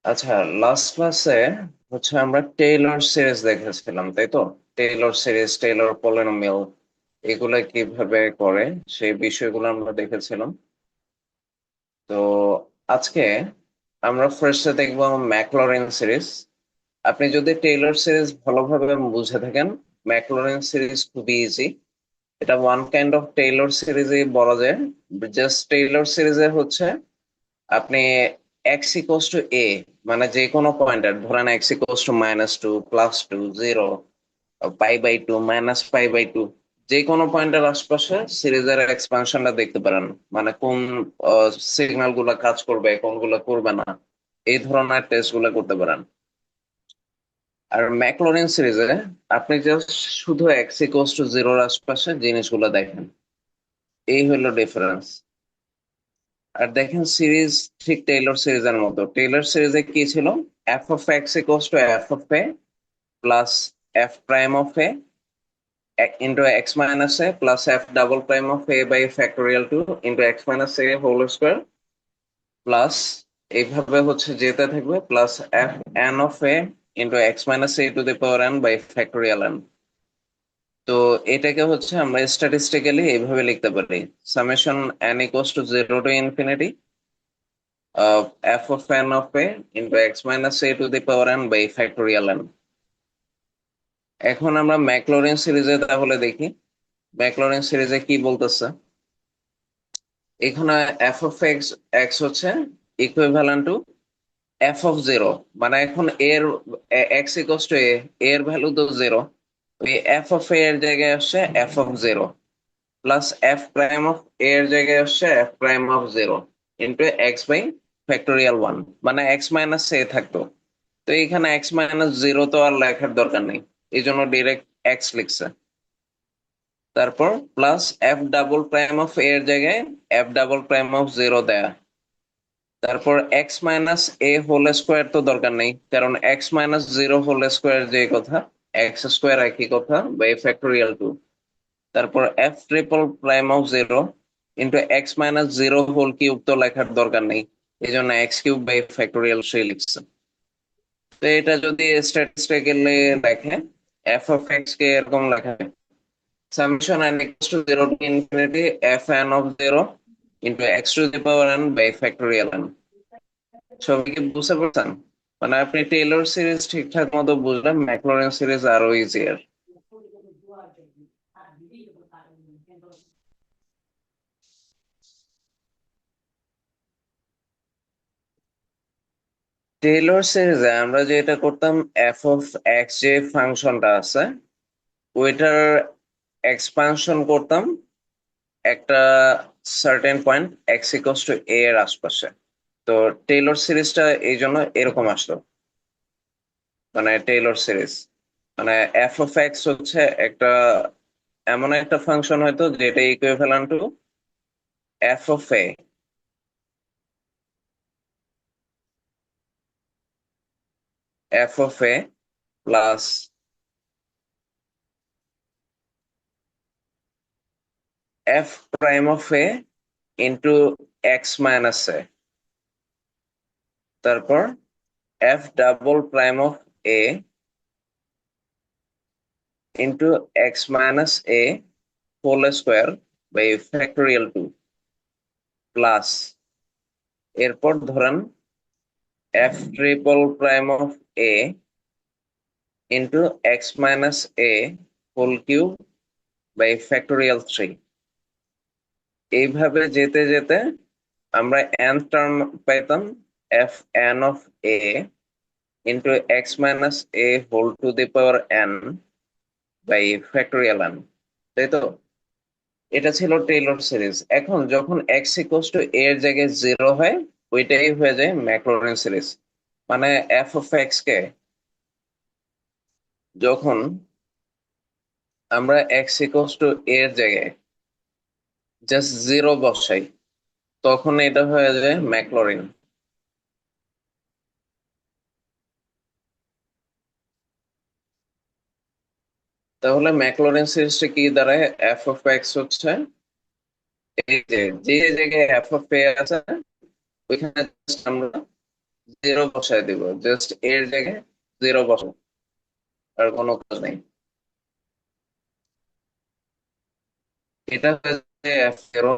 আচ্ছা, লাস্ট ক্লাসে আমরা টেইলর সিরিজ দেখেছিলাম, তাই তো? টেইলর সিরিজ, টেইলর পলিনোমিয়াল, এগুলা কিভাবে করে সেই বিষয়গুলো আমরা দেখেছিলাম। তো আজকে আমরা ফার্স্টে দেখবো ম্যাকলরিন সিরিজ। আপনি যদি টেইলর সিরিজ ভালোভাবে বুঝে থাকেন, ম্যাকলরিন সিরিজ খুবই ইজি। এটা ওয়ান কাইন্ড অফ টেইলর সিরিজই বলা যায়। জাস্ট টেইলর সিরিজে আপনি এক্স ইকোয়াস টু এ, মানে যে কোনো পয়েন্টের ধরেন এক্স ইকোয়াস টু -2, +2, 0, π/2, -π/2, যে কোনো পয়েন্টের আশপাশে সিরিজের এক্সপানশনটা দেখতে পারেন। মানে কোন সিগন্যাল গুলা কাজ করবে, কোনগুলো করবে না, এই ধরনের টেস্ট গুলা করতে পারেন। আর ম্যাকলরিন সিরিজে আপনি জাস্ট শুধু এক্স ইকোয়াস টু 0-র আশপাশে জিনিসগুলো দেখেন। এই হলো ডিফারেন্স। আর দেখেন সিরিজ ঠিক টেইলর সিরিজের মতো। টেইলর সিরিজে কি ছিল? F of x equals to F of A plus F prime of A into x minus A plus F double prime of A by factorial 2 into x minus A whole square plus এইভাবে যেতে থাকবে plus F N of A into x minus A to the power N by factorial N. তো এটাকে আমরা statistically এইভাবে লিখতে পারি: summation N equals to 0 to infinity f of n of a into x minus a to the power n by factorial n। এখন আমরা Maclaurin সিরিজে তাহলে দেখি ম্যাকলরিন সিরিজে কি বলতেছে। এখানে f of x x equivalent to f of 0, মানে এখন এর x ইকুয়ালস টু a, এর ভ্যালু তো 0, ওই f of a এর জায়গায় আসছে f of 0 plus f prime of a এর জায়গায় আসছে f prime of 0 into x by factorial 1, মানে x মাইনাস a থাকতো। তো এখানে x-0 তো আর লেখার দরকার নেই, এই জন্য ডিরেক্ট এক্স লিখছে। তারপর plus F double prime of এর জায়গায় এফ ডাবল প্রাইম অফ 0 দেয়া। তারপর এক্স মাইনাস এ হোল স্কোয়ার তো দরকার নেই, কারণ x-0 হোল স্কোয়ার যে কথা, এক্স স্কোয়ার একই কথা বাই ফ্যাক্টোরিয়াল 2। তারপর F triple prime of 0 into x-0 whole cube তো লেখার দরকার নেই, এই জন্য এক্স কিউব বাই ফ্যাক্টোরিয়াল 3 লিখছে। তো এটা যদি স্ট্যাটিস্টিক্যালি দেখে, এফ অফ এক্স কে এরকম লেখা হয়: summation n equals to 0 to infinity F N of 0 into X to the power n by factorial n। সবাই কি বুঝতে পারছেন? মানে আপনি টেইলর সিরিজ ঠিকঠাক মতো বুঝলে ম্যাকলরিন সিরিজ আরো ইজিয়ার। টেইলর সিরিজে আমরা যেটা করতাম, এফ অফ এক্স যে ফাংশনটা আছে ওইটার এক্সপানশন করতাম একটা certain point X equals to A এর আশপাশে। তো টেইলর সিরিজটা এই জন্য এরকম আসলো। মানে টেইলর সিরিজ মানে এফ অফ এক্স একটা এমন একটা ফাংশন হয়তো যেটা equivalent to F of a, f of A plus F prime of A into x minus a, তারপর f double prime of A into x minus A whole square by factorial 2 plus এরপর ধরেন f triple prime of A into x minus A whole cube by factorial 3। এইভাবে যেতে যেতে আমরা N term পাইতাম F N of A into x minus A whole to the power N by factorial N, তাই তো? এটা ছিল Taylor series. এখন যখন এক্স ইকুয়ালস টু এর জায়গায় 0 হয়, ওইটাই হয়ে যায় ম্যাকলরিন সিরিজ। মানে এফ অফ এক্স কে যখন আমরা এক্স ইকুয়ালস টু এর জায়গায় জাস্ট 0 বসাই, তখন এটা হয়ে যায় ম্যাকলরিন। তাহলে ম্যাকলরিন সিরিজটা কি দাঁড়ায়? এফ অফ এক্স এই যে যে জায়গায় এফ অফ এ আছে ওইখানে just আমরা জিরো বসায় দিব, জাস্ট এর জায়গায় জিরো বসাবো, আর কোনো কাজ নেই। এটা হচ্ছে এফ জিরো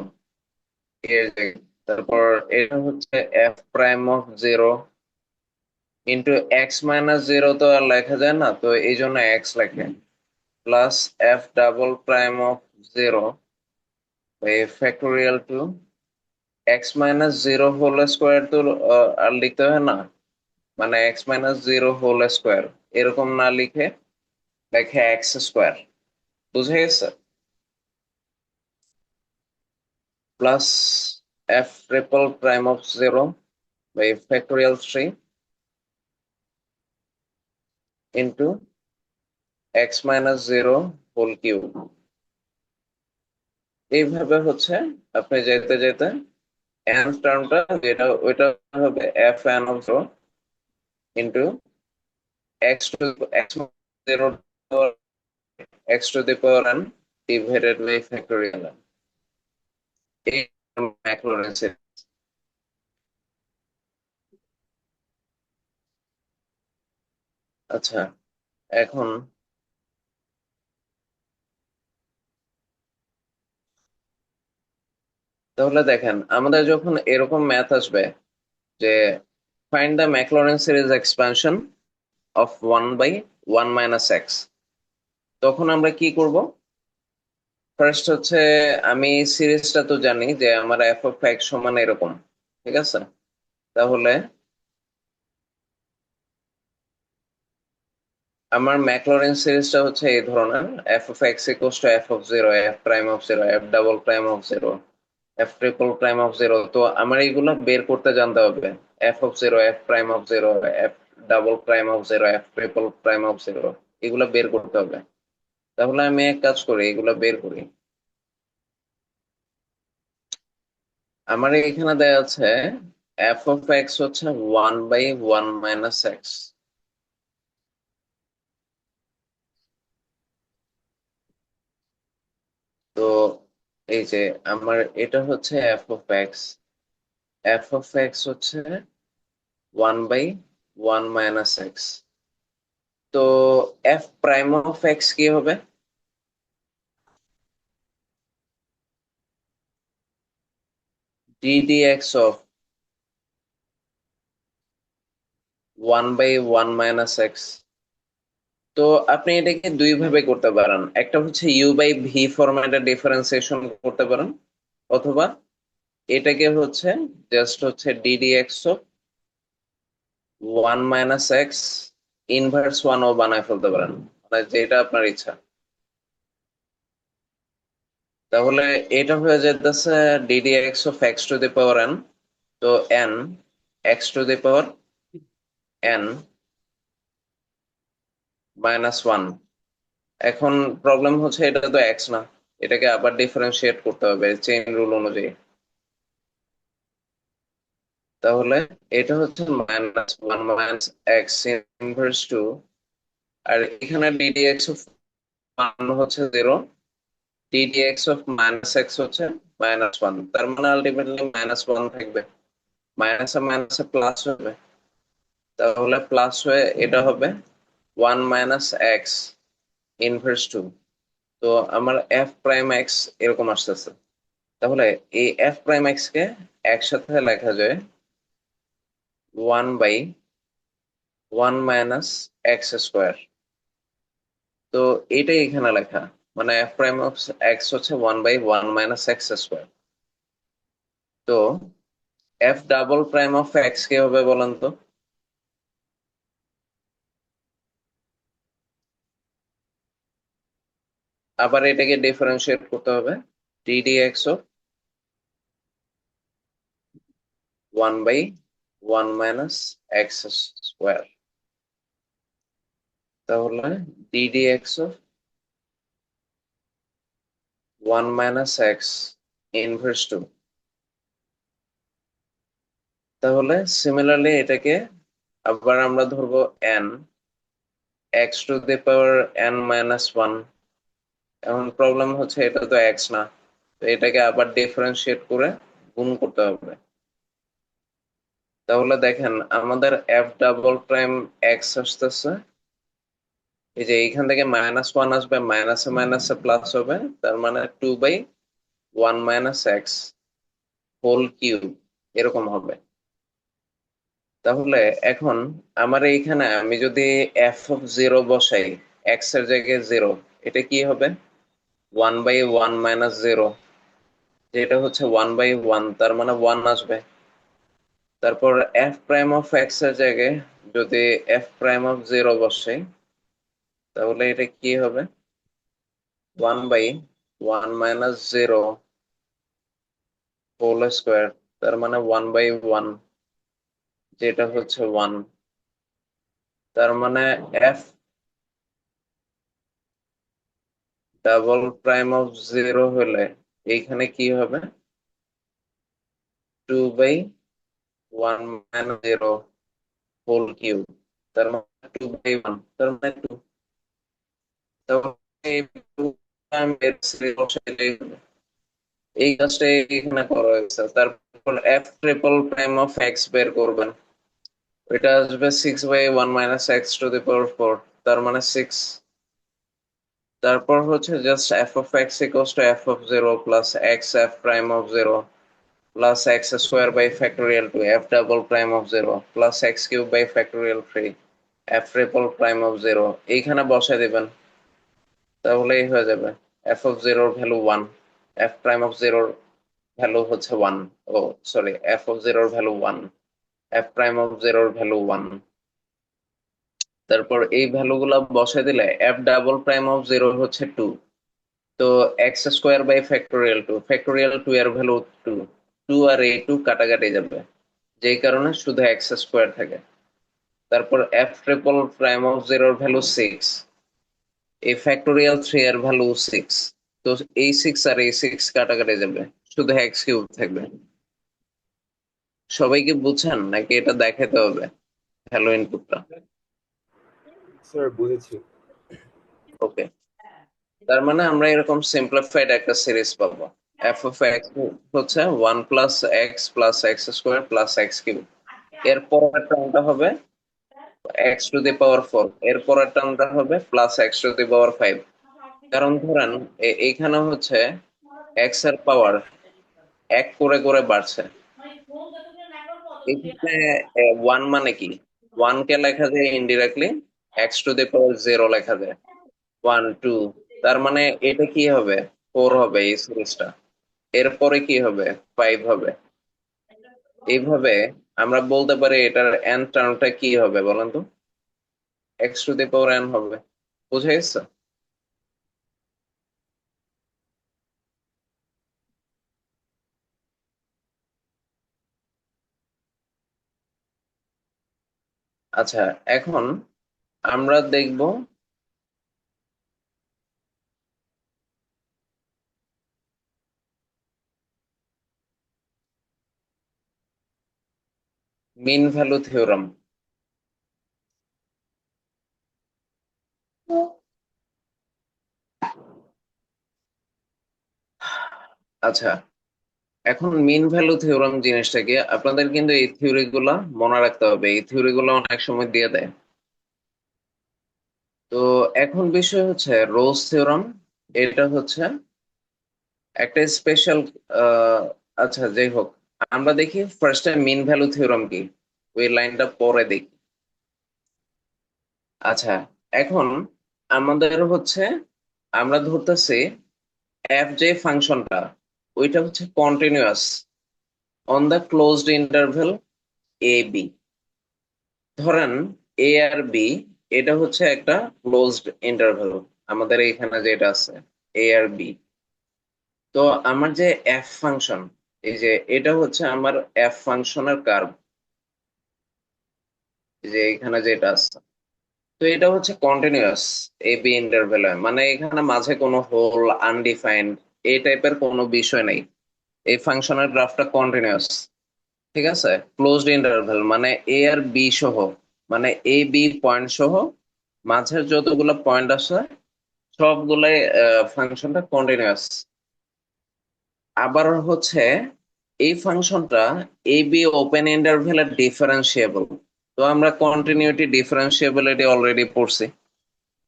এর জায়গায়। তারপর এটা হচ্ছে F prime of zero into x minus zero, তো আর লেখা যায় না, তো এই জন্য এক্স লেখে, plus F double prime of zero factorial two X minus zero whole square, তো আর লিখতে হয় না, মানে X minus zero whole square এরকম না লিখে লেখে এক্স স্কোয়ার। বুঝে গেছে? Plus F triple prime of zero by factorial three into x minus zero whole cube. এইভাবে হচ্ছে আপনি যেতে যেতে এন টার্মটা যেটা ওইটা হবে F N of zero into X to X zero X to the power N divided by factorial N. এই Maclaurin series. আচ্ছা, এখন তাহলে দেখেন, আমাদের যখন এরকম ম্যাথ আসবে যে find the Maclaurin series expansion of one by one minus x, তখন আমরা কি করব? ফার্স্ট হচ্ছে, আমি সিরিজটা তো জানি যে আমার এফ অফ এক্স সমান এরকম, ঠিক আছে? তাহলে আমার ম্যাক্লোরিন সিরিজটা হচ্ছে এই ধরনের, F of x equals to F of zero, F prime of zero, F double prime of zero, F triple prime of zero. তো আমার এইগুলো বের করতে জানতে হবে, F of zero, F prime of zero, F double prime of zero, F triple prime of zero, এগুলো বের করতে হবে। তাহলে আমি এক কাজ করি, এগুলো বের করি। আমার এখানে দেয়া আছে এফ অফ এক্স হচ্ছে one by one minus x. তো এই যে আমার এটা হচ্ছে F of x, f of x হচ্ছে one by one minus x. তো এফ প্রাইম অফ এক্স কি হবে? D d x of one by one minus x. তো আপনি এটাকে দুই ভাবে করতে পারেন, একটা হচ্ছে ইউ বাই ভি ফরম্যাটে ডিফারেন্সিয়েশন করতে পারেন, অথবা এটাকে হচ্ছে জাস্ট হচ্ছে d d x of one minus x inverse one ও বানায় ফেলতে পারেন, মানে যেটা আপনার ইচ্ছা। তাহলে এটা হয়ে যেতেছে d d x of x to the power n, তো n x to the power n minus one. এখন প্রবলেম হচ্ছে এটা তো এক্স না, এটাকে আবার ডিফারেন্সিয়েট করতে হবে চেইন রুল অনুযায়ী। তাহলে এটা হচ্ছে minus one minus x inverse two, আর এখানে ডিডি এক্স অফ ওয়ান হচ্ছে zero, d d x of minus x হচ্ছে মাইনাস ওয়ান, তার মানে আলটিমেটলি মাইনাস ওয়ান থাকবে, মাইনাসে মাইনাসে প্লাস হবে, তাহলে প্লাস হয়ে এটা হবে one minus x inverse two. তো আমার এফ প্রাইম এক্স এরকম আসতেছে। তাহলে এই এফ প্রাইম এক্স কে একসাথে লেখা যায় one by one minus x square. তো এটাই এখানে লেখা, মানে এফ প্রাইম অফ এক্স হচ্ছে one by one minus x square. তো f double prime of x কি হবে বলেন তো? আবার এটাকে ডিফারেন্সিয়েট করতে হবে, d d x of one by one minus x square. তাহলে d d x of one minus x inverse two. তাহলে সিমিলারলি এটাকে আবার আমরা ধরবো n x to the power n minus one. এখন প্রবলেম হচ্ছে এটা তো এক্স না, তো এটাকে আবার ডিফারেন্সিয়েট করে গুণ করতে হবে। তাহলে দেখেন আমাদের এফ ডাবল প্রাইম এক্স আসতেছে, এই যে এইখান থেকে -1 আসবে, মাইনাসে মাইনাসে প্লাস হবে, তার মানে 2/1 - x হোল কিউব এরকম হবে। তাহলে এখন আমার এইখানে আমি যদি f(0) বসাই, এক্স এর জায়গায় 0, এটা কি হবে? 1/1 - 0, যেটা হচ্ছে 1/1, তার মানে 1 আসবে। তারপর এফ প্রাইম অফ এক্স এর জায়গায় যদি f'(0) বসাই, তাহলে এটা কি হবে? 1/1 - 0 হোল স্কোয়ার, তার মানে 1/1, যেটা হচ্ছে 1। তার মানে এফ ডাবল প্রাইম অফ 0 হলে এইখানে কি হবে? 2/1 - 0 হোল কিউব, তার মানে 2/1, তার মানে 2। তাহলে এই কাজটা এখানে করা হয়েছে। তারপর F triple prime of x বের করবেন, এটা আসবে 6/1 - x⁴, তার মানে 6। তারপর হচ্ছে just f of x equals to f(0) plus x f prime of 0 plus x square by factorial 2 f double prime of 0 plus x cube by factorial 3 f triple prime of 0 এইখানে বসায় দিবেন, তাহলেই হয়ে যাবে। f(0) value 1, f prime of 0 value হচ্ছে 1, oh sorry, f(0) value 1, f prime of 0 value 1। তারপর এই ভ্যালুগুলো বসায় দিলে এফ ডাবল প্রাইম অফ 0 হচ্ছে 2, তো এক্স স্কোয়ার বাই ফ্যাক্টোরিয়াল 2 এর ভ্যালু 2, 2 আর এই 2 কাটাকাটি যাবে, যেই কারণে শুধু এক্স স্কোয়ার থাকে। তারপর এফ ট্রিপল প্রাইম অফ 0 এর ভ্যালু 6, এই ফ্যাক্টোরিয়াল 3 এর ভ্যালু 6, তো এই 6 আর এই 6 কাটাকাটি যাবে, শুধু এক্স কিউব থাকবে। সবাই কি বুঝছেন নাকি এটা দেখাতে হবে ভ্যালু ইনপুটটা? স্যার বুঝেছি। ওকে, তার মানে আমরা এরকম সিম্পলিফাইড একটা সিরিজ পাবো। এফ অফ এক্স হচ্ছে 1 plus x plus x square plus x cube, এর পরের টার্মটা হবে x⁴, এর পরের টার্মটা হবে প্লাস x⁵, কারণ ধরেন এইখানে হচ্ছে এক্স এর পাওয়ার এক করে করে বাড়ছে। এখানে 1 মানে কি? 1 কে লেখা যায় ইনডিরেক্টলি x⁴ লেখা যায়, 1 2, তার মানে এটা কি হবে? 4 হবে এই সিরিজটা। এরপরে কি হবে? 5 হবে। এইভাবে আমরা বলতে পারি এটার n টার্মটা কি হবে বলেন তো? x⁴n হবে। বুঝে গেছে? আচ্ছা, এখন আমরা দেখব মিন ভ্যালু থিওরাম। আচ্ছা, এখন মিন ভ্যালু থিওরাম জিনিসটা কি, আপনাদের কিন্তু এই থিওরি গুলা মনে রাখতে হবে, এই থিওরি গুলো অনেক সময় দিয়ে দেয়। তো এখন বিষয় হচ্ছে রোলস থিওরাম, এটা হচ্ছে একটা স্পেশাল। আচ্ছা যাই হোক, আমরা দেখি ফার্স্টে মিন ভ্যালু থিওরাম কি, ওই লাইনটা পরে দেখি। আচ্ছা, এখন আমাদের হচ্ছে, আমরা ধরতেছি এফ যে ফাংশনটা, ওইটা হচ্ছে continuous on the closed interval A B. ধরেন এ আর বি, এটা হচ্ছে একটা ক্লোজড ইন্টারভেল, আমাদের এখানে যেটা আছে এ আর বি। তো আমার যে এফ ফাংশন, এই যে এটা হচ্ছে আমার এফ ফাংশনের কার্ভ, যে এখানে যেটা আছে, তো এটা হচ্ছে কন্টিনিউয়াস এ বি ইন্টারভেলে, মানে এখানে মাঝে কোনো হোল আনডিফাইন্ড এই টাইপের কোনো বিষয় নেই, এই ফাংশনের গ্রাফটা কন্টিনিউয়াস। ঠিক আছে, ক্লোজড ইন্টারভেল মানে এ আর বি সহ, মানে এ বি পয়েন্ট সহ মাঝের যতগুলো পয়েন্ট আছে সবগুলাই ফাংশনটা কন্টিনিউয়াস। আবার হচ্ছে এই ফাংশনটা এ বি ওপেন ইন্টারভ্যালের ডিফারেন্সিয়েবল। তো আমরা কন্টিনিউটি ডিফারেন্সিয়েবিলিটি অলরেডি পড়ছি।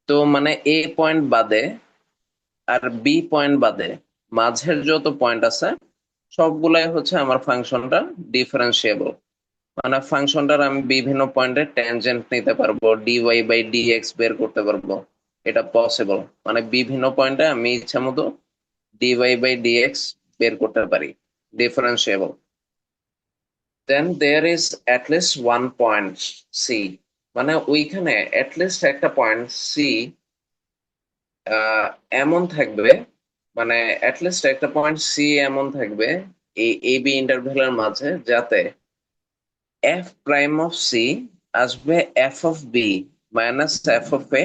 তো মানে এ পয়েন্ট বাদে আর বি পয়েন্ট বাদে মাঝের যত পয়েন্ট আছে সবগুলাই হচ্ছে আমার ফাংশনটা ডিফারেন্সিয়েবল। মানে ফাংশনটার আমি বিভিন্ন পয়েন্টে ট্যানজেন্ট নিতে পারবো, ডিওয়াই বাই ডিএক্স বের করতে পারবো। এটা পসিবল, মানে বিভিন্ন পয়েন্টে আমি ইচ্ছা মতো ডিওয়াই বাই ডিএক্স বের করতে পারি, differentiable. Then there is at least one point C, মানে ওইখানে অ্যাটলিস্ট একটা পয়েন্ট সি এমন থাকবে, মানে অ্যাটলিস্ট একটা পয়েন্ট সি এমন থাকবে এই এ বি ইন্টারভ্যালের মাঝে, যাতে এফ প্রাইম অফ সি আসবে f of b minus f of a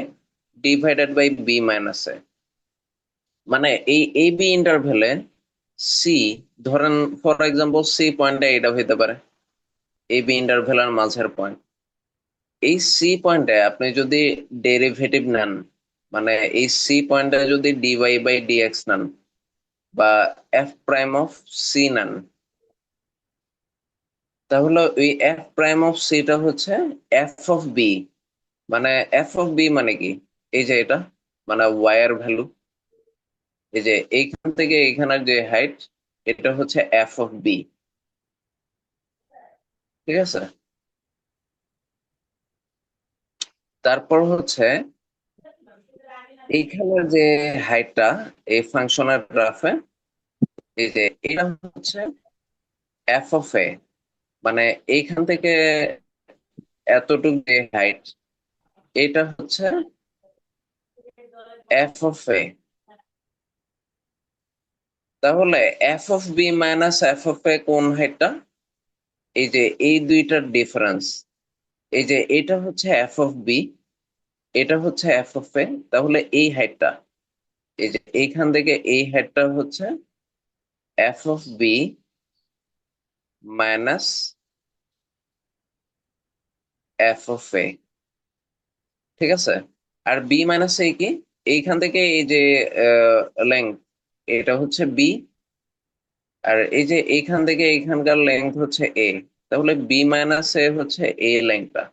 divided by b minus a. মানে এই এ বি ইন্টারভ্যালে সি, ধরেন ফর এক্সাম্পল সি পয়েন্টটা এটা হইতে পারে এ বি ইন্টারভ্যালের মাঝের পয়েন্ট। এই সি পয়েন্টে আপনি যদি ডেরিভেটিভ নেন, মানে এই সি পয়েন্টে যদি ডিওয়াই বাই ডিএক্স নেন বা এফ প্রাইম অফ সি নেন, তাহলে ওই এফ প্রাইম অফ সিটা হচ্ছে এফ অফ বি। মানে এফ অফ বি মানে কি, এই যে এটা মানে ওয়াই এর ভ্যালু, এই যে এইখান থেকে এইখানের যে হাইট, এটা হচ্ছে এফ অফ বি। ঠিক আছে, তারপর হচ্ছে এইখানের যে হাইটটা এই ফাংশনের গ্রাফে, এই যে এটা হচ্ছে এফ অফ এ, মানে এইখান থেকে এতটুকু যে হাইট, এটা হচ্ছে এফ অফ এ। তাহলে f of b minus f of a কোন হাইটটা, এই যে এই দুইটার ডিফারেন্স, এই যে এটা হচ্ছে এফ অফ বি, এটা হচ্ছে এফ অফ এ। তাহলে এই হাইটটা, এই যে এইখান থেকে এই হাইটটা হচ্ছে F of b minus f of a. ঠিক আছে, আর বি মাইনাস এ কি, এইখান থেকে এই যে লেংথ, এটা হচ্ছে বি, আর এই যে এইখান থেকে এইখানকার লেংথ হচ্ছে এ। তাহলে বি মাইনাস এ হচ্ছে এ লেংথটা।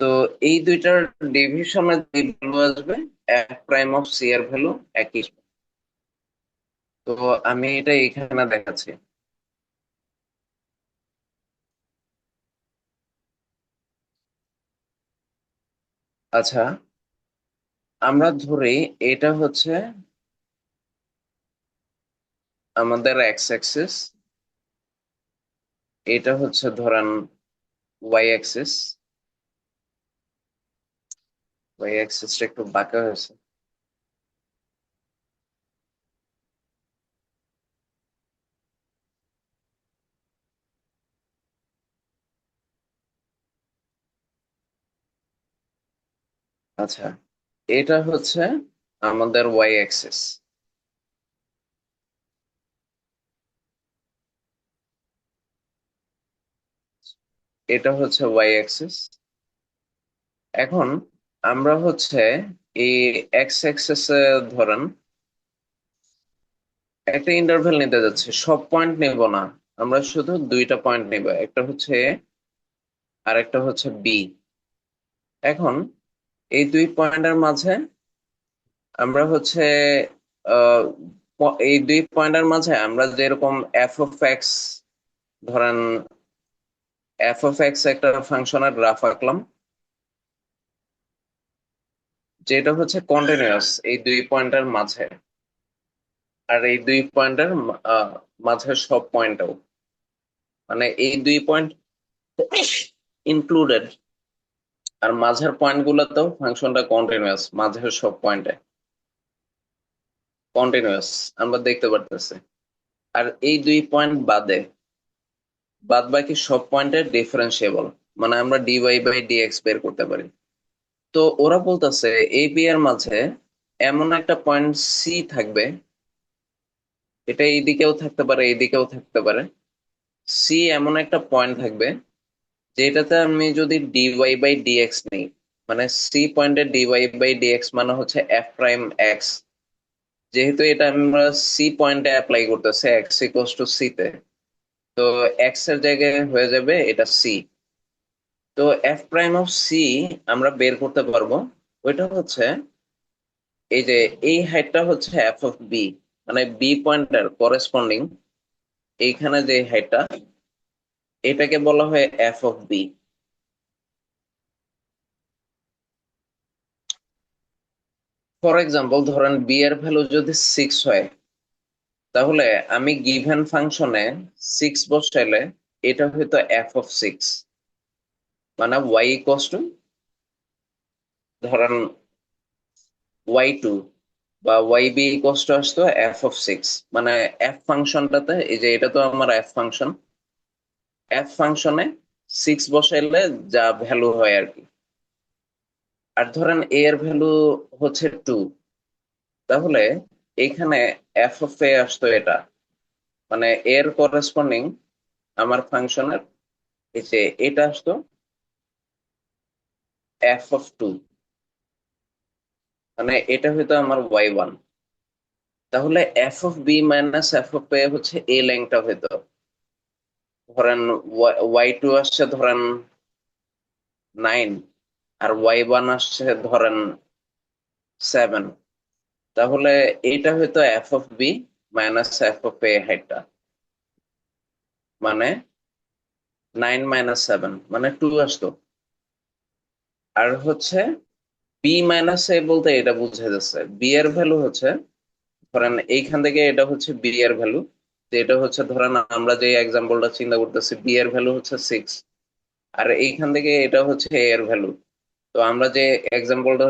তো এই দুইটার ডিভিশনের যে ভ্যালু আসবে, এফ প্রাইম অফ সি এর ভ্যালু একই। তো আমি এটা এখানে দেখাচ্ছি। আচ্ছা, আমরা ধরি এটা হচ্ছে আমাদের এক্স অ্যাক্সিস, এটা হচ্ছে ধরেন ওয়াই অ্যাক্সিস। ওয়াই অ্যাক্সিসটা একটু বাঁকা হয়েছে। আচ্ছা, এটা হচ্ছে আমাদের ওয়াই অ্যাক্সিস, এটা হচ্ছে ওয়াই অ্যাক্সিস। এখন আমরা হচ্ছে এই এক্স অ্যাক্সিস ধরেন একটা ইন্টারভেল নিতে যাচ্ছি, সব পয়েন্ট নেব না, আমরা শুধু দুইটা পয়েন্ট নেব, একটা হচ্ছে এ আর একটা হচ্ছে বি। এখন এই দুই পয়েন্টের মাঝে আমরা হচ্ছে আহ, এই দুই পয়েন্টের মাঝে আমরা যেরকম এফ অফ এক্স, ধরেন এফ অফ এক্স একটা ফাংশনের গ্রাফ আঁকলাম, যেটা হচ্ছে কন্টিনিউয়াস এই দুই পয়েন্টের মাঝে, আর এই দুই পয়েন্টের মাঝে সব পয়েন্টও, মানে এই দুই পয়েন্ট ইনক্লুডেড, আর মাঝের পয়েন্ট গুলোতেও ফাংশনটা কন্টিনিউয়াস, মাঝের সব পয়েন্টে কন্টিনিউয়াস আমরা দেখতে পারতেছি। আর এই দুই পয়েন্ট বাদে বাদ বাকি সব পয়েন্টের ডিফারেন্সিয়েবল, মানে আমরা ডিওয়াই বাই ডিএক্স বের করতে পারি। তো ওরা বলতেছে এ বি এর মাঝে এমন একটা পয়েন্ট সি থাকবে, এটা এইদিকেও থাকতে পারে এইদিকেও থাকতে পারে, সি এমন একটা পয়েন্ট থাকবে যেটাতে আমি যদি ডিওয়াই বাই ডিএক্স নেই, মানে সি পয়েন্টে ডিওয়াই বাই ডিএক্স মানে হচ্ছে এফ প্রাইম এক্স, যেহেতু এটা আমরা সি পয়েন্টে অ্যাপ্লাই করতেছি এক্স ইকুয়ালস টু সি তে, তো এক্স এর জায়গায় হয়ে যাবে এটা সি। তো এফ প্রাইম অফ সি আমরা বের করতে পারবো, ওইটা হচ্ছে এই যে এই হাইটটা হচ্ছে এফ অফ বি, মানে বি পয়েন্টের করেসপন্ডিং এইখানে যে হাইটটা, এটাকে বলা হয় F of B. For example ধরেন বি এর ভ্যালু যদি 6 হয়, তাহলে আমি গিভেন ফাংশনে 6 বসাইলে এটা হয়তো এফ অফ 6, মানে ওয়াই ইকুয়ালস টু ধরেন y2 বা y b ইকুয়ালস টু আসতো এফ অফ 6, মানে এফ ফাংশনটাতে এই যে এটা তো আমার এফ ফাংশন, এফ ফাংশনে 6 বসাইলে যা ভ্যালু হয় আর কি। আর ধরেন এ এর ভ্যালু হচ্ছে 2, তাহলে এইখানে এফ অফ এ আসতো এটা, মানে এর করেসপন্ডিং আমার ফাংশনের এই যে এটা আসতো এফ অফ 2, মানে এটা হয়তো আমার y1। তাহলে f of b minus f of a হচ্ছে এ ল্যাংটা হইতো, ধরেন y2 আসছে ধরেন 9, আর y1 আসছে ধরেন 7, তাহলে এইটা হয়তো f of b minus f of a হাইটটা, মানে 9 - 7 মানে 2 আসতো। আর হচ্ছে বি মাইনাস এ বলতে এটা বুঝে যাচ্ছে বি এর ভ্যালু হচ্ছে ধরেন এইখান থেকে এটা হচ্ছে বি এর ভ্যালু, এটা হচ্ছে ধরেন আমরা যে এক্সাম্পলটা চিন্তা করতেছি বি এর ভ্যালু হচ্ছে 6, আর এইখান থেকে এটা হচ্ছে এ এর ভ্যালু। তো আমরা যে এক্সাম্পলটা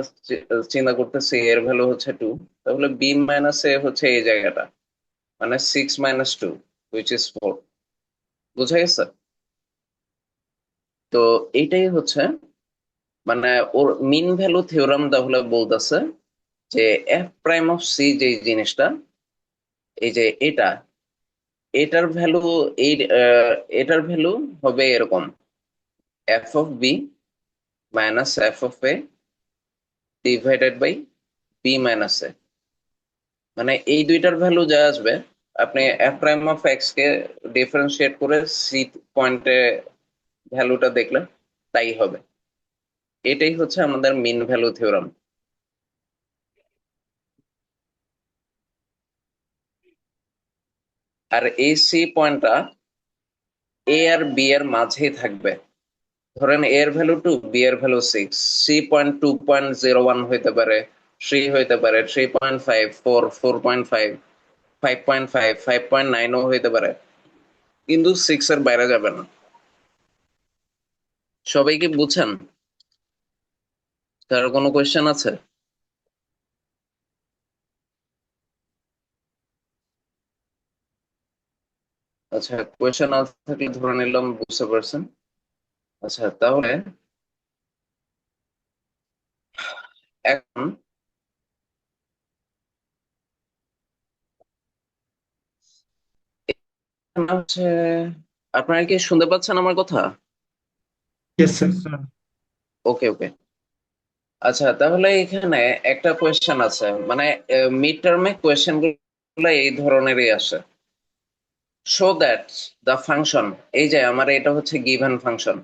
চিন্তা করতেছি এর ভ্যালু হচ্ছে 2, তাহলে বি মাইনাস এ হচ্ছে এই জায়গাটা, মানে 6 - 2 হুইচ ইজ 4। বুঝা গেছে? তো এইটাই হচ্ছে মানে ওর মিন ভ্যালু থিওরাম তাহলে বলতেছে যে এফ প্রাইম অফ সি যে জিনিসটা, এই যে এটা, এটার ভ্যালু এই এটার ভ্যালু হবে এরকম f of b minus f of a divided by b minus a, মানে এই দুইটার ভ্যালু যা আসবে আপনি এফ প্রাইম অফ এক্স কে ডিফারেন্সিয়েট করে সি পয়েন্টে ভ্যালুটা দেখলে তাই হবে। এটাই হচ্ছে আমাদের মিন ভ্যালু থিওরাম। আর এই সি পয়েন্টটা এ আর বি এর মাঝেই থাকবে। ধরেন এ এর ভ্যালু 2, বি এর ভ্যালু 6, সি পয়েন্ট 2.01 হইতে পারে, 3 হইতে পারে, 3.5, 4, 4.5, 5.5, 5.9ও হইতে পারে, কিন্তু 6 এর বাইরে যাবে না। সবাই কি বুঝছেন? কারো কোনো কোয়েশ্চেন আছে? আচ্ছা, কোয়েশ্চেন না থাকলে ধরে নিলাম বুঝতে পারছেন। আচ্ছা তাহলে এখন হচ্ছে আপনারা কি শুনতে পাচ্ছেন আমার কথা? Yes, sir. ওকে ওকে। আচ্ছা তাহলে এখানে একটা কোয়েশ্চেন আছে, মানে মিড টার্মে কোয়েশ্চেন গুলো এই ধরনেরই আসে। শো দ্যাট দ্য ফাংশন, এই যে আমার এটা হচ্ছে গিভেন ফাংশন,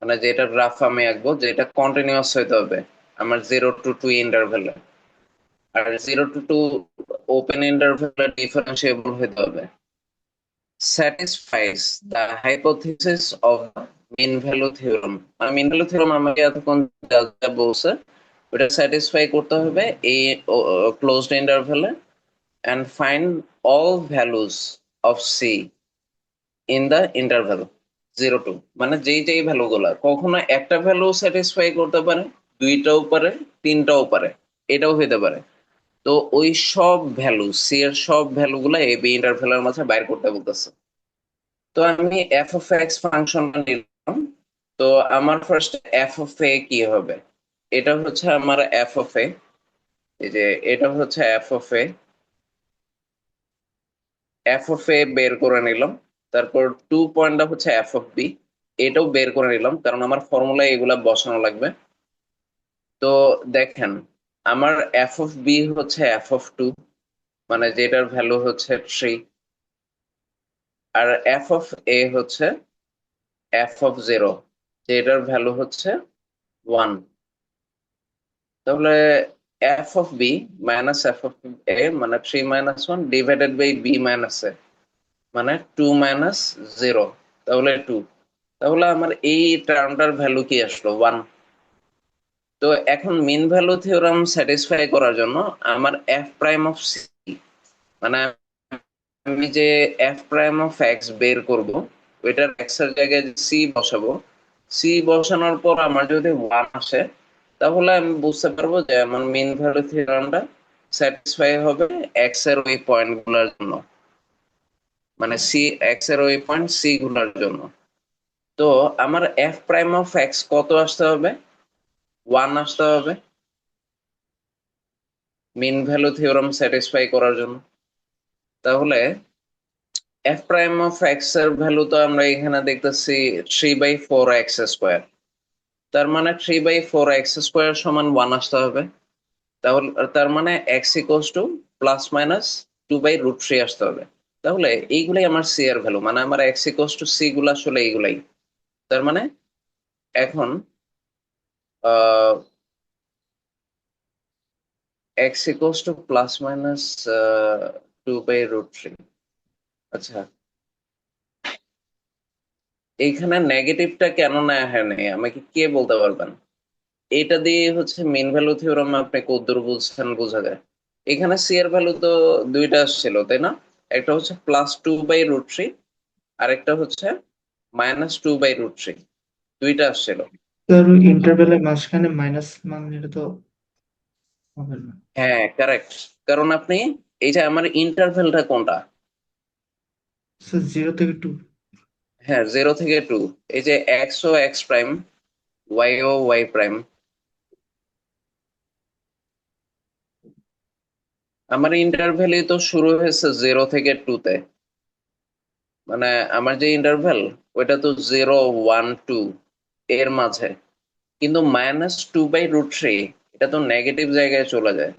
মানে যেটা গ্রাফ আমি আঁকবো যেটা কন্টিনিউয়াস হইতে হবে আমার 0 to 2 ইন্টারভেলে, আর 0 to 2 ওপেন ইন্টারভেলে ডিফারেন্সিয়েবল হইতে হবে, satisfies the hypothesis of the mean value theorem। মানে মিন ভ্যালু থিওরাম আমাকে এতক্ষণ যা যা বলছে ওটা স্যাটিসফাই করতে হবে এই closed ইন্টারভ্যালে, and find all values of c in the interval 0 to, মানে যেই যেই ভ্যালু গুলা কখনো একটা ভ্যালু স্যাটিসফাই করতে পারে, দুইটাও পারে, তিনটাও পারে, এটাও হইতে পারে। তো ওই সব ভ্যালু সি এর সব ভ্যালু গুলা এই বি ইন্টারভ্যালের মাঝে বাইর করতে বলতেছে। তো আমি এফ অফ এক্স ফাংশন নিলাম। তো আমার ফার্স্ট এফ অফ এ কি হবে, এটা হচ্ছে আমার এফ অফ এ, এই যে এটা হচ্ছে F of a, f of a বের করে নিলাম। তারপর 2 পয়েন্টটা হচ্ছে এফ অফ বি, এটাও বের করে নিলাম কারণ আমার ফর্মুলায় এগুলা বসানো লাগবে। তো দেখেন আমার এফ অফ বি হচ্ছে এফ অফ টু, মানে যেটার ভ্যালু হচ্ছে 3, আর এফ অফ এ হচ্ছে এফ অফ 0, যেটার ভ্যালু হচ্ছে 1। তাহলে f of b minus f of a মানে 3 মাইনাস 1 divided by b minus a মানে 2 মাইনাস 0, তাহলে 2। তাহলে আমার এই টার্মটার ভ্যালু কি আসলো? 1। তো এখন মিন ভ্যালু থিওরাম স্যাটিসফাই করার জন্য আমার এফ প্রাইম অফ সি, মানে আমি যে এফ প্রাইম অফ এক্স বের করব, ওইটার এক্স এর জায়গায় সি বসাবো। সি বসানোর পর আমার যদি 1 আসে, তাহলে আমি বুঝতে পারবো যে আমার মিন ভ্যালু থিওরামটা স্যাটিসফাই হবে এক্স এর ওই পয়েন্ট গুলোর জন্য, মানে সি এক্স এর ওই পয়েন্ট সি গুলোর জন্য। তো আমার এফ প্রাইম অফ এক্স কত আসতে হবে? 1 আসতে হবে মিন ভ্যালু থিওরাম স্যাটিসফাই করার জন্য। তাহলে এফ প্রাইম অফ এক্স এর ভ্যালু তো আমরা এখানে দেখতেছি 3/4 x²। তার মানে 3/4 x² সমান 1 আসতে হবে। তাহলে তার মানে x equals to plus minus 2/√3 আসতে হবে। তাহলে এইগুলাই আমার সি এর ভ্যালু, মানে আমার এক্স ইকুয়ালস টু সি গুলো আসলে এইগুলাই। তার মানে এখন ah x equals to plus minus 2/√3। আচ্ছা, এইখানে নেগেটিভটা কেন নেওয়া হয় নাই আমাকে কে বলতে পারবেন? এটা দিয়ে হচ্ছে মিন ভ্যালু থিওরাম আপনি কতদূর বুঝছেন বোঝা যায়। এখানে সি এর ভ্যালু তো দুইটা আসছিল, তাই না? একটা হচ্ছে +2/√3, আর একটা হচ্ছে -2/√3, দুইটা আসছিল। স্যার ওই ইন্টারভেলের মাঝখানে মাইনাস মান নিলে তো হবে না। হ্যাঁ, কারেক্ট। কারণ আপনি এই যে আমার ইন্টারভ্যালটা কোনটা? স্যার 0 থেকে 2। হ্যাঁ, 0 থেকে 2। এই যে এক্স ও এক্স প্রাইম, ওয়াই ও ওয়াই প্রাইম, আমার ইন্টারভ্যালই তো শুরু হয়েছে 0 থেকে 2-তে। মানে আমার যে ইন্টারভ্যাল, ওইটা তো 0, 1, 2 এর মাঝে। কিন্তু -2/√3 এটা তো নেগেটিভ জায়গায় চলে যায়।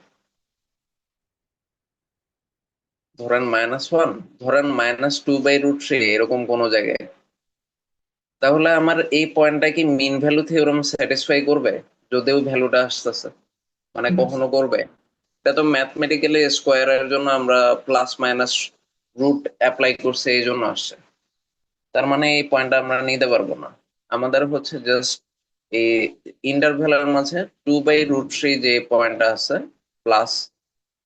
ধরেন -1, ধরেন -2/√3 এরকম কোন জায়গায়। তাহলে আমার এই পয়েন্টটা কি মিন ভ্যালু থিওরাম স্যাটিসফাই করবে? যদিও ভ্যালুটা আসতেছে, মানে কখনো করবে? এটা তো ম্যাথমেটিক্যালি স্কোয়ারের জন্য আমরা প্লাস মাইনাস রুট অ্যাপ্লাই করছি, এই জন্য আসছে। তার মানে এই পয়েন্টটা আমরা নিতে পারবো না। আমাদের হচ্ছে জাস্ট এই ইন্টারভ্যালের মাঝে 2/√3 যে পয়েন্টটা আছে প্লাস,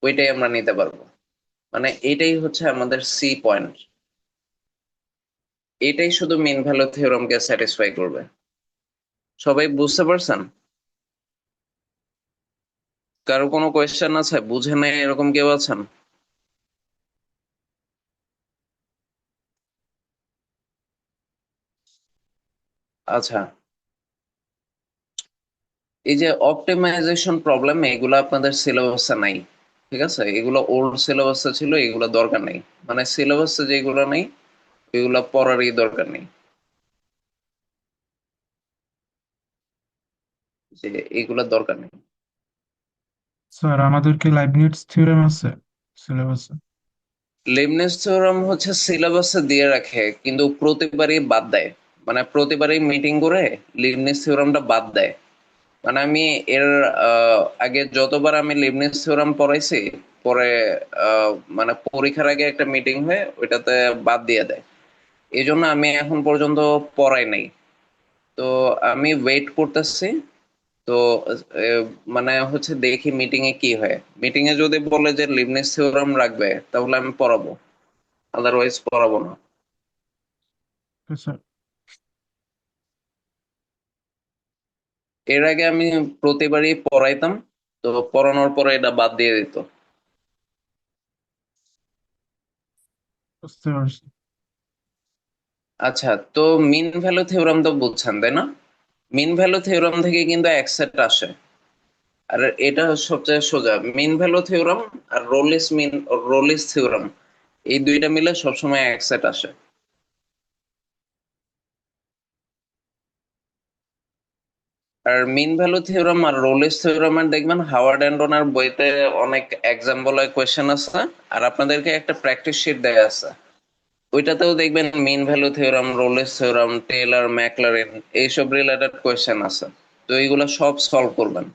ওইটাই আমরা নিতে পারবো। মানে এটাই হচ্ছে আমাদের সি পয়েন্ট। এটাই শুধু মিন ভ্যালু থিওরামকে স্যাটিসফাই করবে। সবাই বুঝতে পারছেন? কারো কোনো কোয়েশ্চেন আছে? বুঝে নেই এরকম কেউ আছেন? আচ্ছা, এই যে অপটিমাইজেশন প্রবলেম, এগুলো আপনাদের সিলেবাসে নাই। ঠিক আছে, এগুলো ওল্ড সিলেবাসে ছিল, এগুলো দরকার নেই। মানে সিলেবাসে যেগুলো নেই এগুলো পড়ারই দরকার নেই, যে এগুলো দরকার নেই। স্যার আমাদের কি লাইবনিটস থিওরেম আছে সিলেবাসে? লিবনিজ থিওরাম হচ্ছে সিলেবাসে দিয়ে রাখে, কিন্তু প্রতিবারই বাদ দেয়। মানে প্রতিবারই মিটিং করে লিবনিজ থিওরামটা বাদ দেয়। মানে আমি এর আগে যতবার আমি লিবনিজ থিওরাম পড়াইছি, পরে আহ, মানে পরীক্ষার আগে একটা মিটিং হয়ে ওইটাতে বাদ দিয়ে দেয়। এই জন্য আমি এখন পর্যন্ত পড়াই নাই। তো আমি ওয়েট করতেছি। তো আহ, মানে হচ্ছে দেখি মিটিং এ কি হয়। মিটিং এ যদি বলে যে লিবনিজ থিওরাম রাখবে, তাহলে আমি পড়াবো, আদারওয়াইজ পড়াবো না। স্যার এর আগে আমি প্রতিবারই পড়াইতাম, তো পড়ানোর পরে এটা বাদ দিয়ে দিত। বুঝতে পারছি। আচ্ছা, তো মিন ভ্যালু থিওরাম তো বুঝছেন, তাই না? মিন ভ্যালু থিওরাম থেকে কিন্তু এক সেট আসে। আর এটা সবচেয়ে সোজা, মিন ভ্যালু থিওরাম আর রোলিস থিওরাম, এই দুইটা মিলে সবসময় এক সেট আসে। আর মিন ভ্যালু থিওরাম আর রোলিস থিওরামের দেখবেন হাওয়ার্ড অ্যান্ড ডোনার বইতে অনেক এক্সাম্পল কোয়েশ্চেন আছে, আর আপনাদেরকে একটা প্র্যাকটিস শিট দেয়া আছে, ওইটাতেও দেখবেন mean value theorem, Rolle's theorem, Taylor, Maclaurin এইসব রিলেটেড কোয়েশ্চেন আছে। তো এইগুলো সব সলভ করবেন,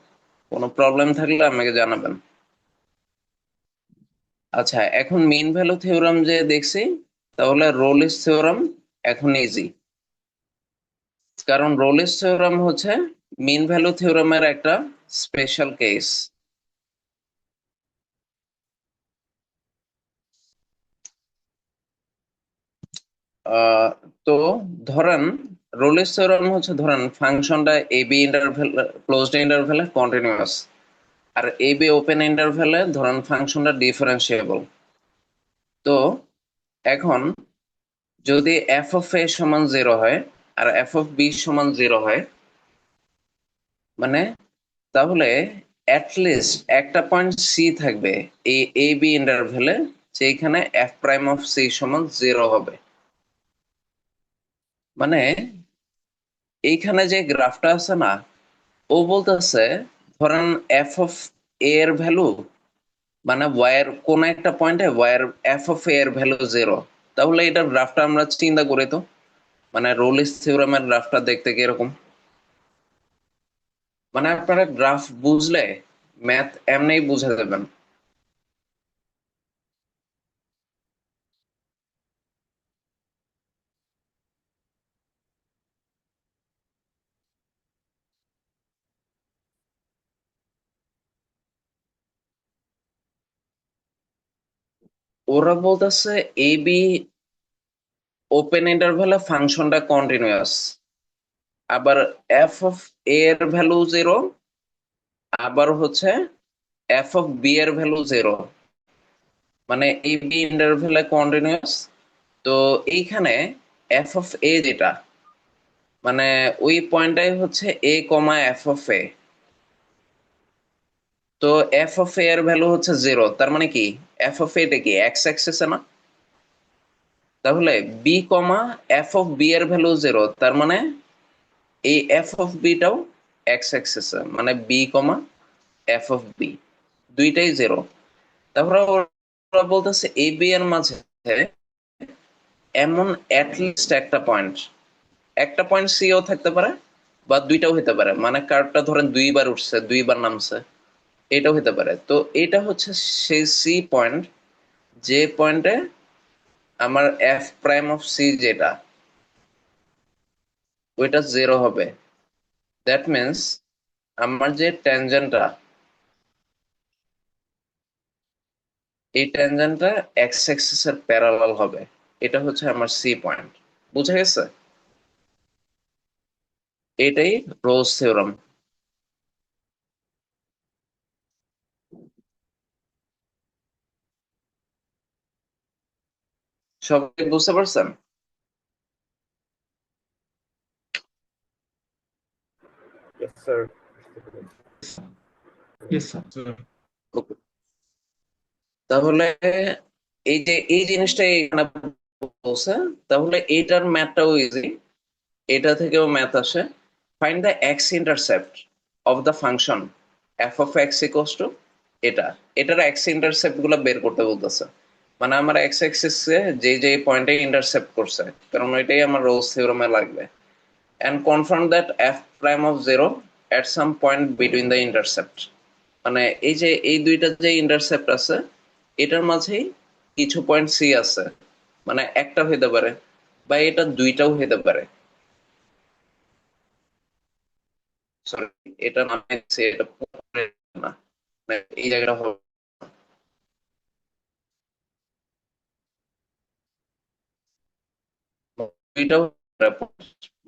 কোনো প্রবলেম থাকলে আমাকে জানাবেন। আচ্ছা, এখন মিন ভ্যালু থিওরাম যে দেখছি, তাহলে রোলিস থিওরাম এখন ইজি, কারণ রোলিস থিওরাম হচ্ছে মিন ভ্যালু থিওরামের একটা স্পেশাল কেস। তো ধরেন রোলিস থিওরাম হচ্ছে, ধরেন ফাংশনটা A B interval closed ইন্টারভেলে continuous, R A be open ইন্টারভেলে ধরেন ফাংশনটা ডিফারেন্সিয়েবল। তো এখন যদি এফ অফ এ সমান 0 হয় আর এফ অফ বি সমান 0 হয়, মানে তাহলে অ্যাটলিস্ট একটা পয়েন্ট সি থাকবে এই এ বি ইন্টারভেলে, যেখানে এফ প্রাইম অফ সি সমান 0 হবে। মানে এইখানে যে গ্রাফটা আছে না, ও বলতেছে ধরেন এফ অফ এ এর ভ্যালু, মানে ওয়াই এর কোন একটা পয়েন্টে ওয়াই এর এফ অফ এ এর ভ্যালু 0, তাহলে এটার গ্রাফটা আমরা চিন্তা করি তো, মানে রোলিস থিওরামের গ্রাফটা দেখতে কিরকম। মানে আপনারা গ্রাফ বুঝলে ম্যাথ এমনিই বুঝে দেবেন। ওরা বলতেছে এ বি ওপেন ইন্টারভ্যালে ফাংশনটা কন্টিনিউয়াস, আবার এফ অফ এ এর ভ্যালু 0, আবার হচ্ছে এফ অফ বি এর ভ্যালু 0, মানে এ বি ইন্টারভ্যালে কন্টিনিউয়াস। তো এইখানে এফ অফ এ যেটা, মানে ওই পয়েন্টটাই হচ্ছে এ কমা এফ অফ এ। তো এফ অফ এ এর ভ্যালু হচ্ছে 0, তার মানে কি এফ অফ এটা কি এক্স অ্যাক্সিসে না, তাহলে B comma F of B এর ভ্যালু 0, তার মানে এই এফ অফ বিটাও এক্স অ্যাক্সিসে, মানে B comma F of B দুইটাই 0। তারপরে ওরা বলতেছে এ বি এর মাঝে এমন অ্যাটলিস্ট একটা পয়েন্ট সিও থাকতে পারে, বা দুইটাও হতে পারে, মানে কার্ভটা ধরেন দুইবার উঠছে দুইবার নামছে, এটাও হতে পারে। তো এটা হচ্ছে সেই সি পয়েন্ট, যে পয়েন্টে আমার এফ প্রাইম অফ সি যেটা, ওইটা 0 হবে। দ্যাট মিনস আমার যে ট্যানজেন্টটা, এই ট্যানজেন্টটা এক্স অ্যাক্সিস এর প্যারালাল হবে। এটা হচ্ছে আমার সি পয়েন্ট। বুঝা গেছে? এটাই রোলস থিওরাম। সবাই বুঝতে পারছেন? Yes, sir. Yes, sir. Okay. তাহলে এই যে এই জিনিসটা এখানে বলছে, তাহলে এইটার ম্যাথটাও ইজি, এটা থেকেও ম্যাথ আসে। Find the x intercept of the function F of x equals two এটা, এটার এক্স ইন্টারসেপ্ট গুলো বের করতে বলতেছে। মানে আমার এক্স অ্যাক্সিসে যে যে পয়েন্টে ইন্টারসেপ্ট করছে, কারণ ওইটাই আমার রোলস থিওরামে লাগবে। and confirm that f prime of 0 at some point between the intercept, মানে এই যে এই দুইটা যে ইন্টারসেপ্ট আছে, এটার মাঝেই কিছু পয়েন্ট সি আছে, মানে একটা হইতে পারে বা এটা দুইটাও হইতে পারে। সরি, এটা নামে এটা না, মানে এই জায়গাটা হবে দুইটাও হতে পারে।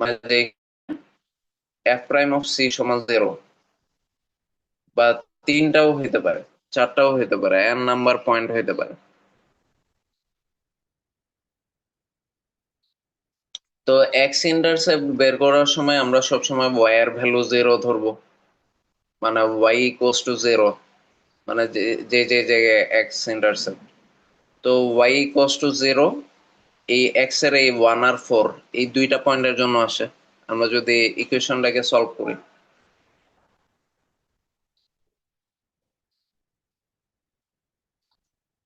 মানে যে এফ প্রাইম অফ সি সমান 0, বা তিনটাও হইতে পারে, চারটাও হইতে পারে, এন নাম্বার পয়েন্ট হইতে পারে। তো এক্স ইন্টারসেপ্ট বের করার সময় আমরা সবসময় ওয়াই এর ভ্যালু 0 ধরবো, মানে ওয়াই ইকুয়ালস টু 0, মানে যে যে যে জায়গায় এক্স ইন্টারসেপ্ট। তো ওয়াই ইকুয়ালস টু 0 এই এক্স এর এই 1 আর 4 এই দুইটা পয়েন্টের জন্য আসে, আমরা যদি ইকুয়েশনটাকে সলভ করি।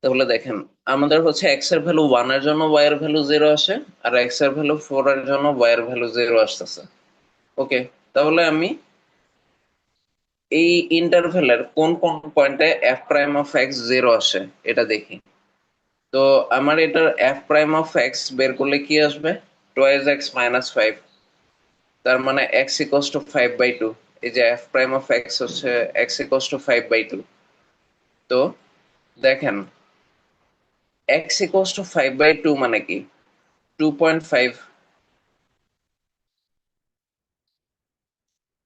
তাহলে দেখেন আমাদের হচ্ছে এক্স এর ভ্যালু 1 এর জন্য ওয়াই এর ভ্যালু 0 আসে, আর এক্স এর ভ্যালু 4 এর জন্য ওয়াই এর ভ্যালু 0 আসতেছে। ওকে, তাহলে আমি এই ইন্টারভ্যালের কোন কোন পয়েন্টে এফ প্রাইম অফ এক্স 0 আসে এটা দেখি। তো আমার এটার এফ প্রাইম অফ এক্স বের করলে কি আসবে, 2x-5, তার মানে x ইকুয়ালস টু 5/2। এই যে এফ প্রাইম অফ এক্স হচ্ছে x ইকুয়ালস টু 5/2। তো দেখেন x ইকুয়ালস টু 5/2 মানে কি, 2.5।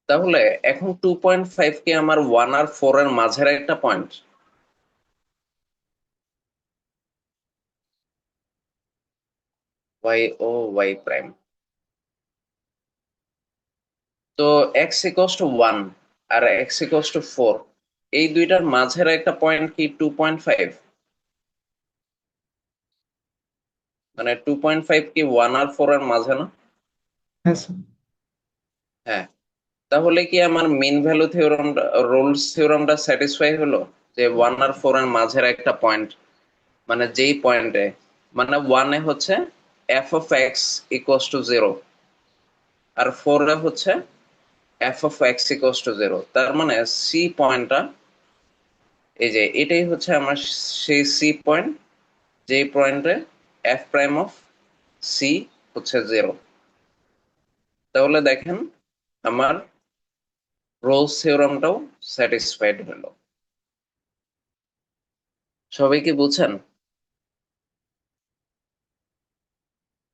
তাহলে এখন 2.5 কি আমার 1 আর 4 এর মাঝের একটা পয়েন্ট? ওয়াই ও ওয়াই প্রাইম। তো এক্স ইকুয়ালস টু 1 আর এক্স ইকুয়ালস টু 4, এই দুইটার মাঝের একটা পয়েন্ট কি 2.5? মানে 2.5 কি 1 আর 4 এর মাঝে না? হ্যাঁ স্যার। হ্যাঁ, তাহলে কি আমার মিন ভ্যালু থিওরামটা, রোলস থিওরামটা স্যাটিসফাই হলো, যে 1 আর 4 এর মাঝের একটা পয়েন্ট, মানে যেই পয়েন্টে, মানে 1 এ হচ্ছে F of x equals to 0, আর 4 এ হচ্ছে F of x equals to 0। তার মানে সি পয়েন্টটা, এই যে এটাই হচ্ছে আমার সেই সি পয়েন্ট, যেই পয়েন্টে এফ প্রাইম অফ সি হচ্ছে 0। তাহলে দেখেন আমার রোলস থিওরামটাও স্যাটিসফাইড হলো। সবাই কি বুঝছেন?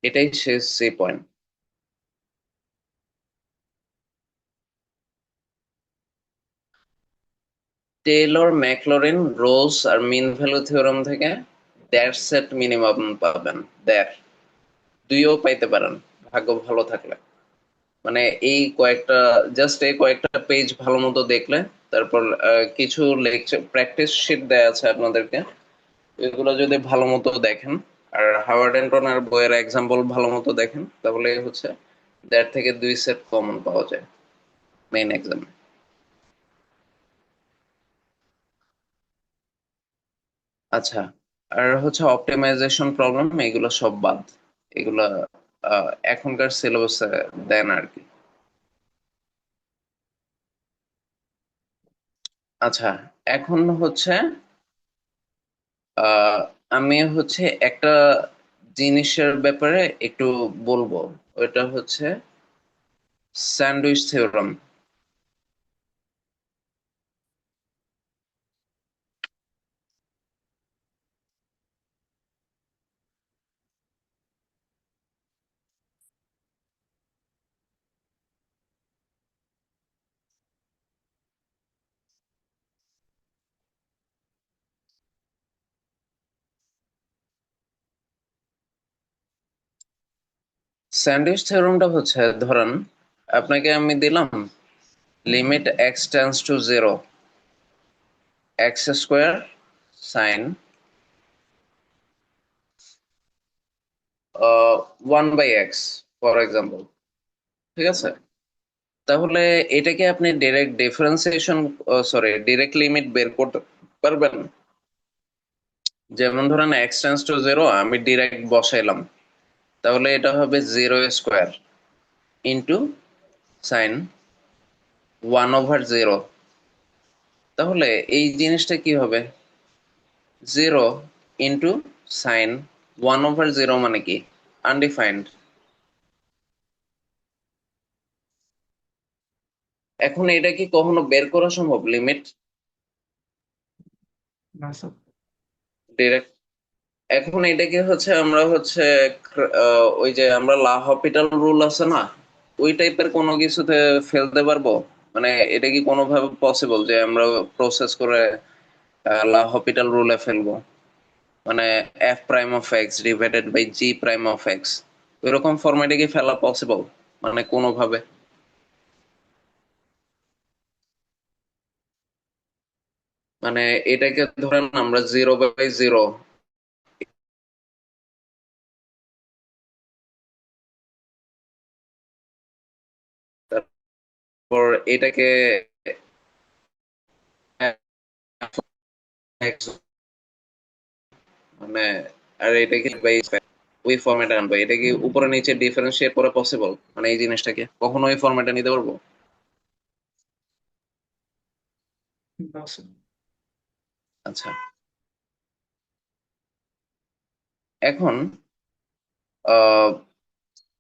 এটাই শেষ C point. Taylor Maclaurin Rolle's আর মিন ভ্যালু থিওরাম থেকে দ্যাট সেট মিনিমাম পাবেন। দ্যাট দুইও পাইতে পারেন ভাগ্য ভালো থাকলে। মানে এই কয়েকটা, জাস্ট এই কয়েকটা পেজ ভালো মতো দেখলে, তারপর কিছু লেকচার প্র্যাকটিস শিট দেয়া আছে আপনাদেরকে, এগুলো যদি ভালো মতো দেখেন, আর হাওয়ার্ড অ্যান্টনের বইয়ের এক্সাম্পল ভালো মতো দেখেন, তাহলে হচ্ছে দ্যাট থেকে 2 সেট কমন পাওয়া যায় মেইন এক্সামে। আচ্ছা, আর হচ্ছে অপটিমাইজেশন প্রবলেম, এগুলো সব বাদ, এগুলা এখনকার সিলেবাসে দেয় না আর কি। আচ্ছা, এখন হচ্ছে আহ, আমি হচ্ছে একটা জিনিসের ব্যাপারে একটু বলবো, ওটা হচ্ছে স্যান্ডউইচ থিওরাম। স্যান্ডউইচ থিওরামটা হচ্ছে, ধরেন আপনাকে আমি দিলাম limit X tends two 0, x square sine 1/x for example, ঠিক আছে? তাহলে এটাকে আপনি ডাইরেক্ট ডিফারেন্সিয়েশন, ডিরেক্ট লিমিট বের করতে পারবেন। যেমন ধরেন এক্স টেন্স টু 0 আমি ডিরেক্ট বসাইলাম, তাহলে এটা হবে 0² ইন্টু সাইন 1/0। তাহলে এই জিনিসটা কি হবে, 0 ইন্টু সাইন 1/0 মানে কি, আনডিফাইন্ড। এখন এটা কি কখনো বের করা সম্ভব লিমিট না স্যার। ডিরেক্ট? এখন এটাকে হচ্ছে আমরা হচ্ছে ওই যে আমরা লা হপিটাল রুল আছে না, ওই টাইপের কোনো কিছুতে ফেলতে পারবো? মানে এটা কি কোনোভাবে পসিবল যে আমরা প্রসেস করে লা হপিটাল রুলে ফেলবো, মানে F prime of X divided by G prime of X, ওইরকম ফরম্যাটে কি ফেলা পসিবল মানে কোনোভাবে? মানে এটাকে ধরেন আমরা 0/0, তারপর এটাকে মানে আর এটা কি ওই ফরম্যাটে আনবো, এটা কি উপরে নিচে ডিফারেন্সিয়েট করা পসিবল? মানে এই জিনিসটাকে কখনো ওই ফরম্যাটে নিতে পারবো? না স্যার। আচ্ছা, এখন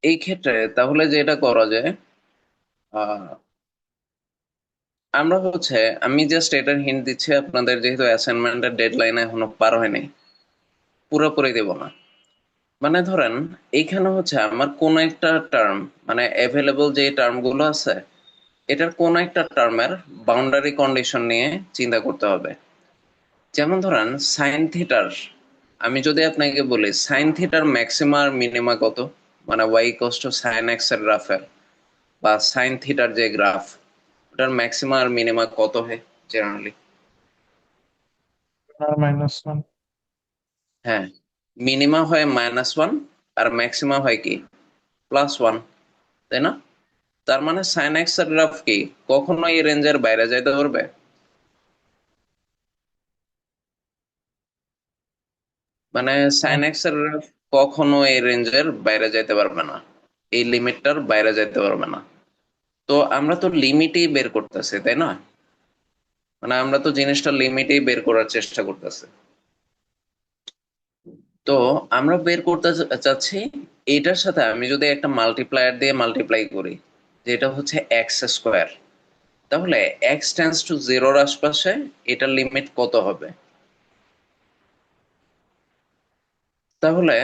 এই ক্ষেত্রে তাহলে যেটা করা যায়, আহ, আমরা আমি জাস্ট এটার হিন্ট দিচ্ছি আপনাদের, যেহেতু অ্যাসাইনমেন্টের ডেডলাইন এখনো পার হয়নি, পুরোপুরি দেব না। মানে ধরেন এইখানে আমার কোন একটা টার্ম, মানে অ্যাভেলেবল যে টার্ম গুলো আছে, এটার কোন একটা টার্মের বাউন্ডারি কন্ডিশন নিয়ে চিন্তা করতে হবে। যেমন ধরেন সাইন থিটার, আমি যদি আপনাকে বলি সাইন থিটার ম্যাক্সিমা আর মিনিমা কত, মানে Y equals to sine X এর গ্রাফের বা সাইন থিটার যে গ্রাফ, ওটার ম্যাক্সিমা আর মিনিমা কত হয় জেনারেলি? -1। হ্যাঁ, মিনিমা হয় -1 আর ম্যাক্সিমা হয় কি +1, তাই না? তার মানে সাইন এক্স এর গ্রাফ কি কখনো এই রেঞ্জের বাইরে যাইতে পারবে? মানে সাইন এক্স এর গ্রাফ কখনো এই রেঞ্জের বাইরে যাইতে পারবে না, এই লিমিটটার বাইরে যাইতে পারবে না। তো আমরা তো লিমিটই বের করতেছি, তাই না? মানে আমরা তো জিনিসটা লিমিটেই বের করার চেষ্টা করতেছি। তো আমরা বের করতে চাচ্ছি এটার সাথে আমি যদি একটা মাল্টিপ্লায়ার দিয়ে মাল্টিপ্লাই করি, যেটা হচ্ছে এক্স স্কোয়ার, তাহলে এক্স টেন্স টু জিরোর আশপাশে এটার লিমিট কত হবে? তাহলে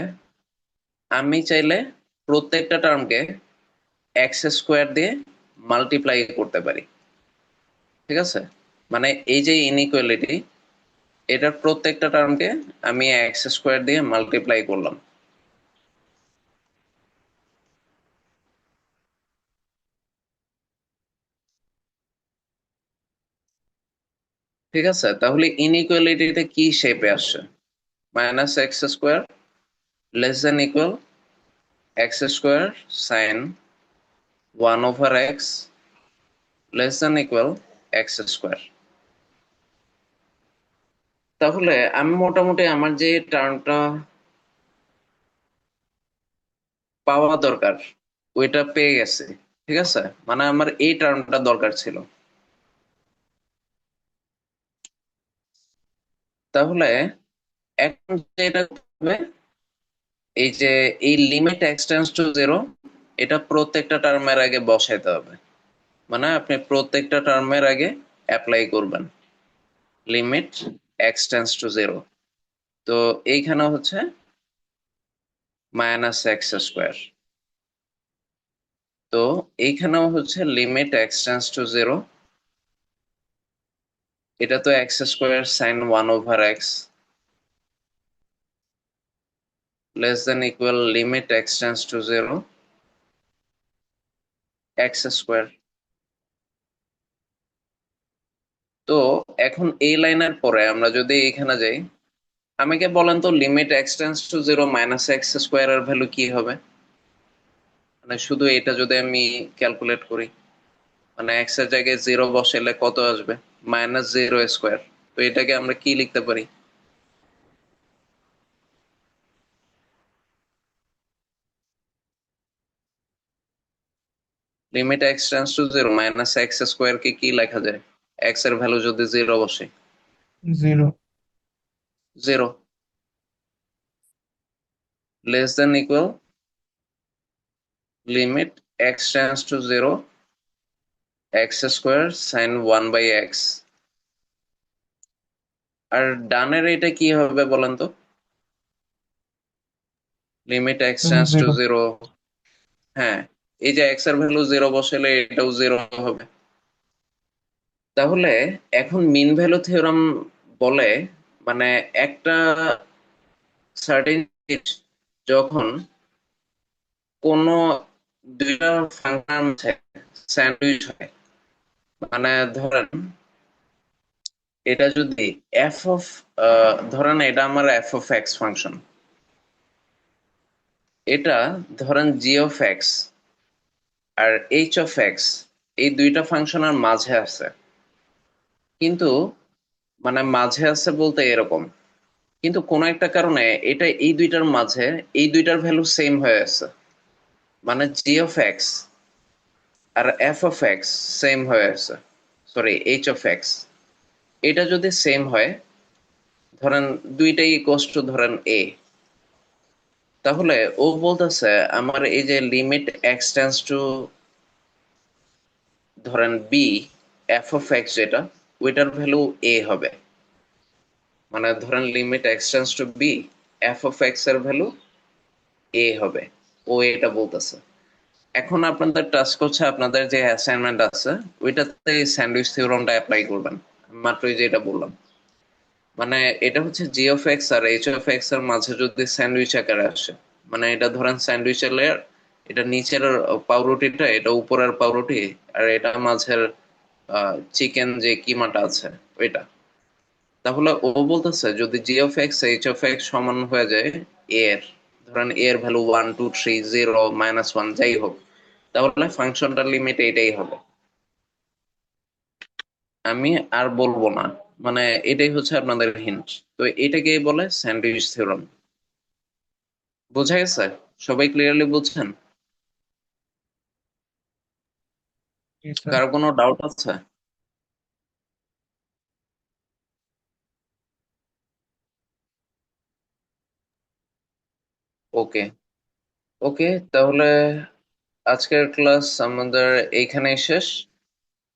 আমি চাইলে প্রত্যেকটা টার্মকে এক্স স্কোয়ার দিয়ে মাল্টিপ্লাই করতে পারি, ঠিক আছে? মানে এই যে ইনইকুয়ালিটি, এটার প্রত্যেকটা টার্মকে আমি এক্স স্কোয়ার দিয়ে মাল্টিপ্লাই করলাম। ঠিক আছে, তাহলে ইনইকুয়ালিটিতে কি শেপে আসছে? -x² less than equal x² sine 1/x less than equal x²। তাহলে আমি মোটামুটি আমার যে টার্মটা পাওয়া দরকার ওইটা পেয়ে গেছে, ঠিক আছে? মানে আমার এই টার্মটা দরকার ছিল। তাহলে এখন যেটা হবে, এই যে এই limit X tends to zero, এটা প্রত্যেকটা টার্মের আগে বসাইতে হবে। মানে আপনি প্রত্যেকটা টার্মের আগে অ্যাপ্লাই করবেন limit X tends to zero. তো এইখানে -x²। তো এইখানেও limit X tends to zero, এটা তো x² sine 1/x less than equal limit X tends to zero x²। তো এখন এই লাইনের পরে আমরা যদি এখানে যাই, আমাকে বলেন তো limit X tends to zero -x² এর ভ্যালু কি হবে? মানে শুধু এটা যদি আমি ক্যালকুলেট করি, মানে এক্স এর জায়গায় জিরো বসাইলে কত আসবে? -0²। তো এটাকে আমরা কি লিখতে পারি? Limit X tends to zero -x² কে কি লেখা যায় এক্স এর ভ্যালু যদি জিরো বসে? 0। 0 less than equal limit X tends to zero x² sine 1/x। আর ডানের এটা কি হবে বলেন তো? Limit X tends to 0। Zero, হ্যাঁ, এই যে এক্স এর ভ্যালু জিরো বসালে এটাও জিরো হবে। তাহলে এখন মিন ভ্যালু থিওরাম বলে, মানে একটা সার্টেন যখন কোন দুইটা ফাংশন স্যান্ডউইচ হয়, মানে ধরেন এটা যদি এফ অফ, ধরেন এটা আমার f(x) ফাংশন, এটা ধরেন g(x) আর h(x), এই দুইটা ফাংশনের মাঝে আছে। কিন্তু মানে মাঝে আছে বলতে এরকম, কিন্তু কোনো একটা কারণে এটা এই দুইটার মাঝে এই দুইটার ভ্যালু সেম হয়ে আছে, মানে জি অফ এক্স আর এফ অফ এক্স সেম হয়ে আছে, সরি এইচ অফ এক্স, এটা যদি সেম হয়, ধরেন দুইটাই ইকুয়ালস টু ধরেন এ, তাহলে ও বলতেছে আমার এই যে লিমিট এক্স টেন্স টু ধরেন বি, এফ অফ এক্স যেটা, ওইটার ভ্যালু এ হবে। মানে ধরেন limit X tends to B, F of x এর ভ্যালু এ হবে, ও এটা বলতেছে। এখন আপনাদের টাস্ক হচ্ছে আপনাদের যে অ্যাসাইনমেন্ট আছে ওইটাতে স্যান্ডউইচ থিওরামটা অ্যাপ্লাই করবেন, মাত্রই যেটা বললাম। মানে এটা হচ্ছে জি অফ এক্স আর এইচ অফ এক্স এর মাঝে যদি স্যান্ডউইচ আকারে আসে, মানে এটা ধরেন স্যান্ডউইচের লেয়ার, এটা নিচের পাউরুটিটা, এটা উপরের পাউরুটি, আর এটা মাঝের চিকেন যে কিমাটা আছে ওইটা। তাহলে ও বলতেছে যদি g of x h of x সমান হয়ে যায় এ এর, ধরেন এ এর ভ্যালু 1 2 3 0 -1 যাই হোক, তাহলে ফাংশনটার লিমিট এটাই হবে। আমি আর বলবো না, মানে এটাই হচ্ছে আপনাদের হিন্ট। তো এটাকেই বলে স্যান্ডউইচ থিওরাম। বোঝা গেছে? সবাই ক্লিয়ারলি বুঝছেন? Yes, sir. কারো কোনো ডাউট আছে? ওকে, ওকে, তাহলে আজকের ক্লাস আমাদের এইখানেই শেষ।